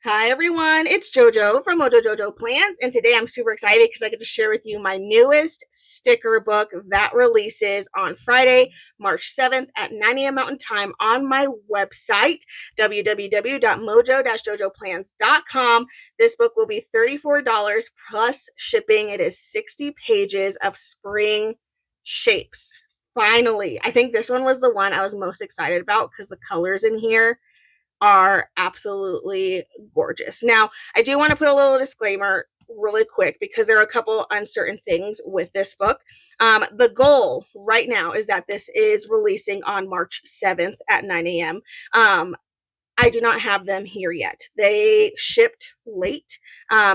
Hi everyone, it's JoJo from Mojo Jojo Plans, and today I'm super excited because I get to share with you my newest sticker book that releases on Friday, March 7th at 9 a.m. Mountain Time on my website, www.mojo-jojoplans.com. This book will be $34 plus shipping. It is 60 pages of spring shapes. Finally, I think this one was the one I was most excited about because the colors in here are absolutely gorgeous. Now, I do want to put a little disclaimer really quick because there are a couple uncertain things with this book. The goal right now is that this is releasing on March 7th at 9 a.m. I do not have them here yet. They shipped late.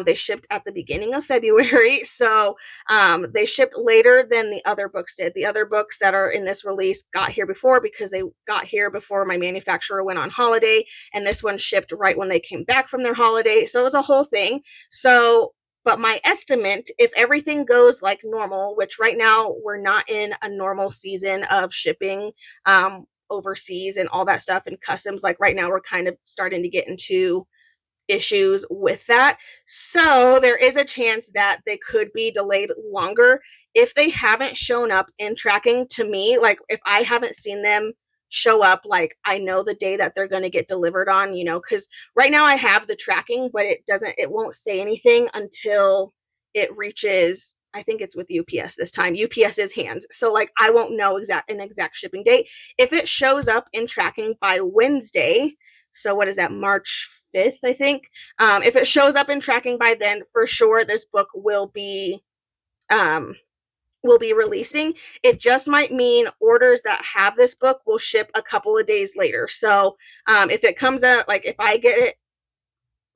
They shipped at the beginning of February. So they shipped later than the other books did. The other books that are in this release got here before because they got here before my manufacturer went on holiday. And this one shipped right when they came back from their holiday. So it was a whole thing. So but my estimate, if everything goes like normal, which right now we're not in a normal season of shipping overseas and all that stuff and customs, like right now we're kind of starting to get into issues with that. So there is a chance that they could be delayed longer if they haven't shown up in tracking to me. Like if I haven't seen them show up, like I know the day that they're going to get delivered on, because right now I have the tracking, but it won't say anything until it reaches, I think it's with UPS this time, UPS's hands. So like I won't know an exact shipping date. If it shows up in tracking by Wednesday, so what is that, March 5th, I think. If it shows up in tracking by then, for sure this book will be releasing. It just might mean orders that have this book will ship a couple of days later. So if it comes out, like if I get it,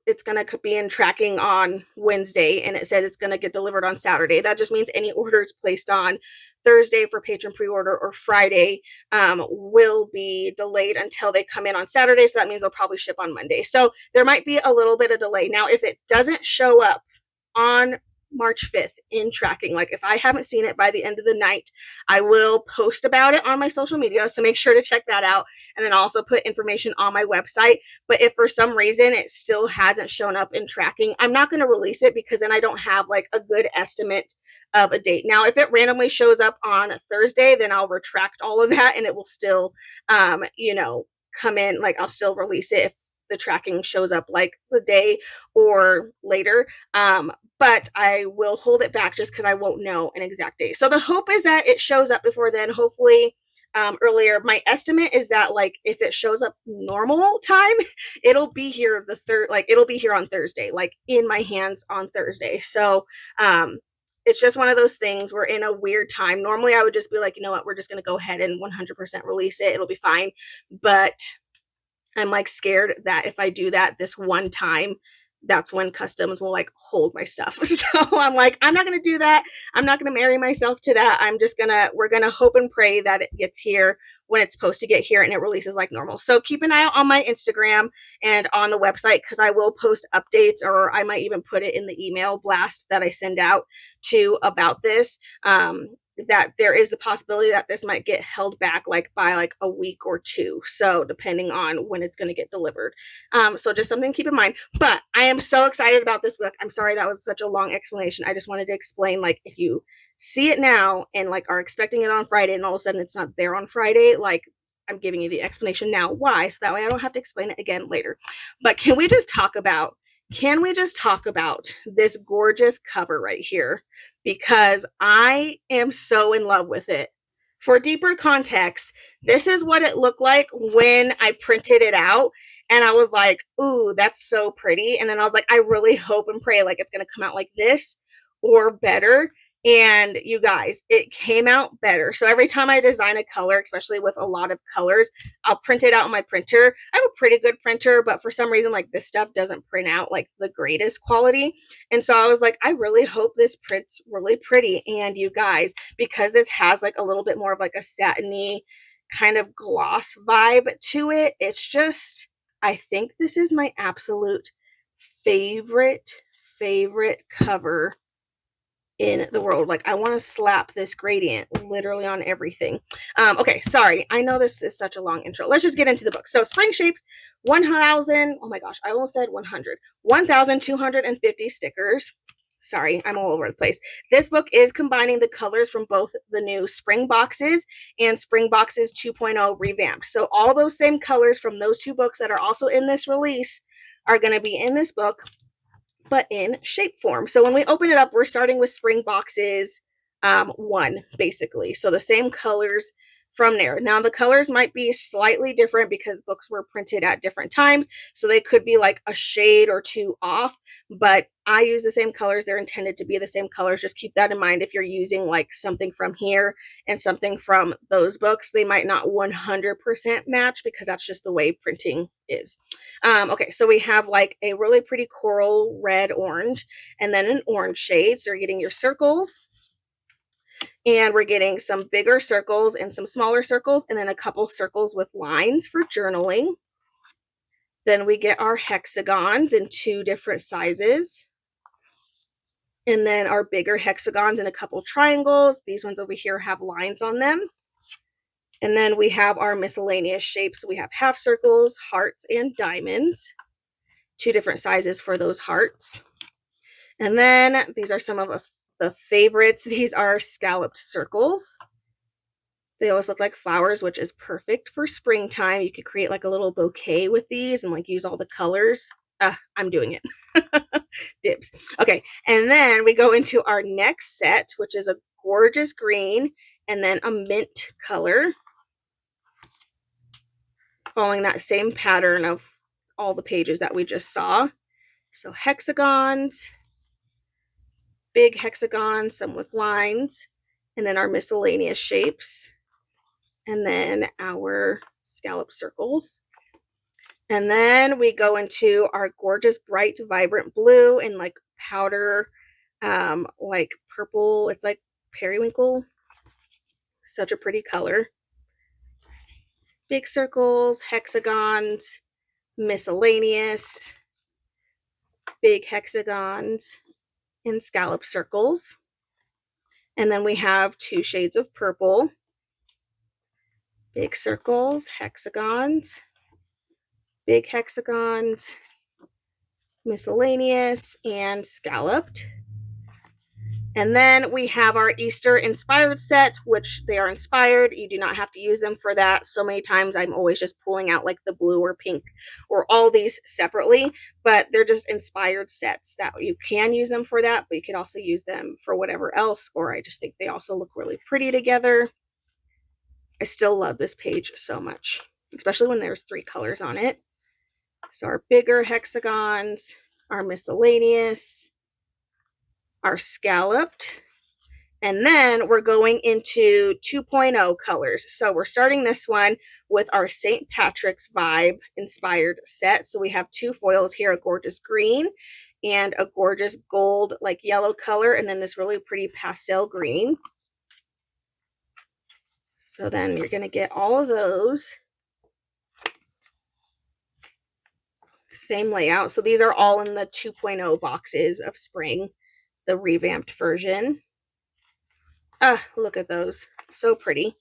it's going to be in tracking on Wednesday and it says it's going to get delivered on Saturday. That just means any orders placed on Thursday for Patron Pre-Order or Friday will be delayed until they come in on Saturday. So that means they'll probably ship on Monday. So there might be a little bit of delay. Now, if it doesn't show up on March 5th in tracking, like if I haven't seen it by the end of the night, I will post about it on my social media. So make sure to check that out. And then also put information on my website. But if for some reason it still hasn't shown up in tracking, I'm not going to release it because then I don't have like a good estimate of a date. Now, if it randomly shows up on Thursday, then I'll retract all of that and it will still, come in. Like I'll still release it if the tracking shows up like the day or later. But I will hold it back just because I won't know an exact date. So the hope is that it shows up before then, hopefully earlier. My estimate is that like if it shows up normal time, it'll be here it'll be here on Thursday, like in my hands on Thursday. So it's just one of those things. We're in a weird time. Normally I would just be like, you know what, we're just going to go ahead and 100% release it. It'll be fine. But I'm like scared that if I do that this one time, that's when customs will like hold my stuff. So I'm like, I'm not going to do that. I'm not going to marry myself to that. We're going to hope and pray that it gets here when it's supposed to get here and it releases like normal. So keep an eye out on my Instagram and on the website because I will post updates, or I might even put it in the email blast that I send out to about this. That there is the possibility that this might get held back like by like a week or two. So depending on when it's going to get delivered. So just something to keep in mind. But I am so excited about this book. I'm sorry that was such a long explanation. I just wanted to explain, like, if you see it now and like are expecting it on Friday and all of a sudden it's not there on Friday, like I'm giving you the explanation now why, so that way I don't have to explain it again later. But can we just talk about this gorgeous cover right here? Because I am so in love with it. For deeper context, this is what it looked like when I printed it out. And I was like, ooh, that's so pretty. And then I was like, I really hope and pray like it's going to come out like this or better. And you guys, it came out better. So every time I design a color, especially with a lot of colors, I'll print it out on my printer. I have a pretty good printer, but for some reason, like this stuff doesn't print out like the greatest quality. And so I was like, I really hope this prints really pretty. And you guys, because this has like a little bit more of like a satiny kind of gloss vibe to it, it's just, I think this is my absolute favorite cover in the world. Like, I want to slap this gradient literally on everything. Okay, sorry. I know this is such a long intro. Let's just get into the book. So Spring Shapes, 1,000, oh my gosh, I almost said 100, 1,250 stickers. Sorry, I'm all over the place. This book is combining the colors from both the new Spring Boxes and Spring Boxes 2.0 revamped. So all those same colors from those two books that are also in this release are going to be in this book, but in shape form. So when we open it up, we're starting with Spring Boxes 1, basically. So the same colors from there. Now the colors might be slightly different because books were printed at different times, so they could be like a shade or two off, but I use the same colors. They're intended to be the same colors. Just keep that in mind. If you're using like something from here and something from those books, they might not 100% match because that's just the way printing is. Okay, so we have like a really pretty coral red orange and then an orange shade. So you're getting your circles, and we're getting some bigger circles and some smaller circles, and then a couple circles with lines for journaling. Then we get our hexagons in 2 different sizes. And then our bigger hexagons and a couple triangles. These ones over here have lines on them. And then we have our miscellaneous shapes. We have half circles, hearts, and diamonds. 2 different sizes for those hearts. And then these are some of the favorites. These are scalloped circles. They always look like flowers, which is perfect for springtime. You could create like a little bouquet with these and like use all the colors. I'm doing it. Dibs. Okay, and then we go into our next set, which is a gorgeous green and then a mint color, following that same pattern of all the pages that we just saw. So hexagons, big hexagons, some with lines, and then our miscellaneous shapes, and then our scallop circles. And then we go into our gorgeous bright vibrant blue and like powder like purple. It's like periwinkle. Such a pretty color. Big circles, hexagons, miscellaneous, big hexagons, and scallop circles. And then we have 2 shades of purple, big circles, hexagons, big hexagons, miscellaneous, and scalloped. And then we have our Easter inspired set, which they are inspired. You do not have to use them for that. So many times I'm always just pulling out like the blue or pink or all these separately, but they're just inspired sets that you can use them for that, but you can also use them for whatever else, or I just think they also look really pretty together. I still love this page so much, especially when there's 3 colors on it. So our bigger hexagons, our miscellaneous, our scalloped, and then we're going into 2.0 colors. So we're starting this one with our St. Patrick's vibe inspired set. So we have 2 foils here, a gorgeous green and a gorgeous gold like yellow color, and then this really pretty pastel green. So then you're going to get all of those. Same layout. So these are all in the 2.0 boxes of spring, the revamped version. Look at those. So pretty.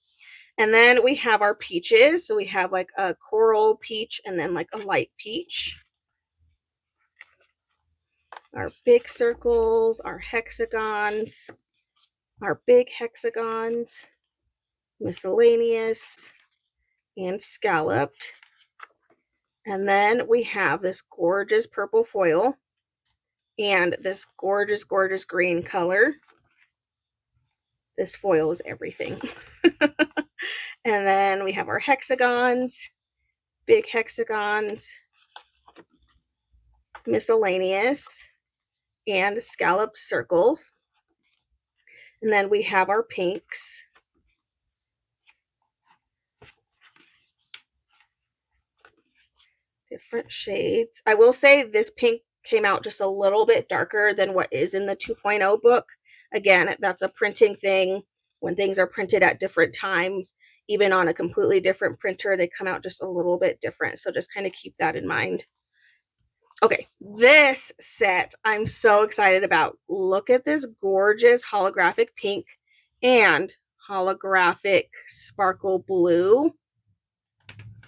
And then we have our peaches. So we have like a coral peach and then like a light peach. Our big circles, our hexagons, our big hexagons, miscellaneous, and scalloped. And then we have this gorgeous purple foil and this gorgeous, gorgeous green color. This foil is everything. And then we have our hexagons, big hexagons, miscellaneous, and scalloped circles. And then we have our pinks. Different shades. I will say this pink came out just a little bit darker than what is in the 2.0 book. Again, that's a printing thing. When things are printed at different times, even on a completely different printer, they come out just a little bit different. So just kind of keep that in mind. Okay, this set I'm so excited about. Look at this gorgeous holographic pink and holographic sparkle blue.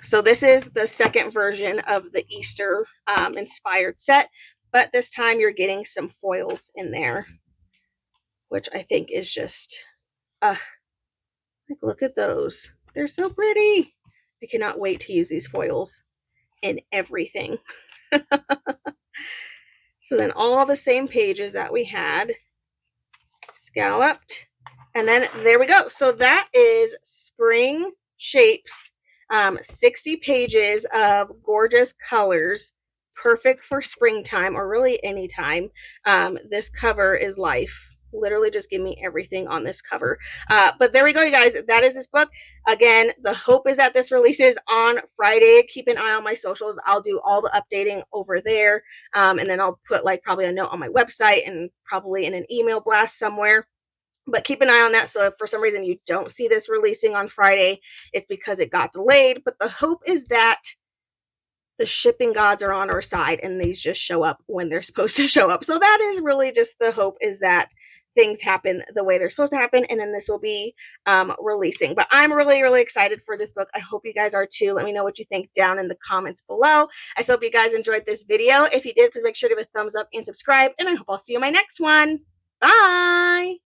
So this is the second version of the Easter inspired set, but this time you're getting some foils in there, which I think is just, like, look at those. They're so pretty. I cannot wait to use these foils in everything. So then all the same pages that we had, scalloped, and then there we go. So that is Spring Shapes, 60 pages of gorgeous colors, perfect for springtime or really anytime. This cover is life. Literally just give me everything on this cover. But there we go, you guys. That is this book. Again, the hope is that this releases on Friday. Keep an eye on my socials. I'll do all the updating over there. And then I'll put like probably a note on my website and probably in an email blast somewhere. But keep an eye on that. So if for some reason you don't see this releasing on Friday, it's because it got delayed. But the hope is that the shipping gods are on our side and these just show up when they're supposed to show up. So that is really just the hope, is that things happen the way they're supposed to happen, and then this will be releasing. But I'm really, really excited for this book. I hope you guys are too. Let me know what you think down in the comments below. I hope you guys enjoyed this video. If you did, please make sure to give a thumbs up and subscribe, and I hope I'll see you in my next one. Bye!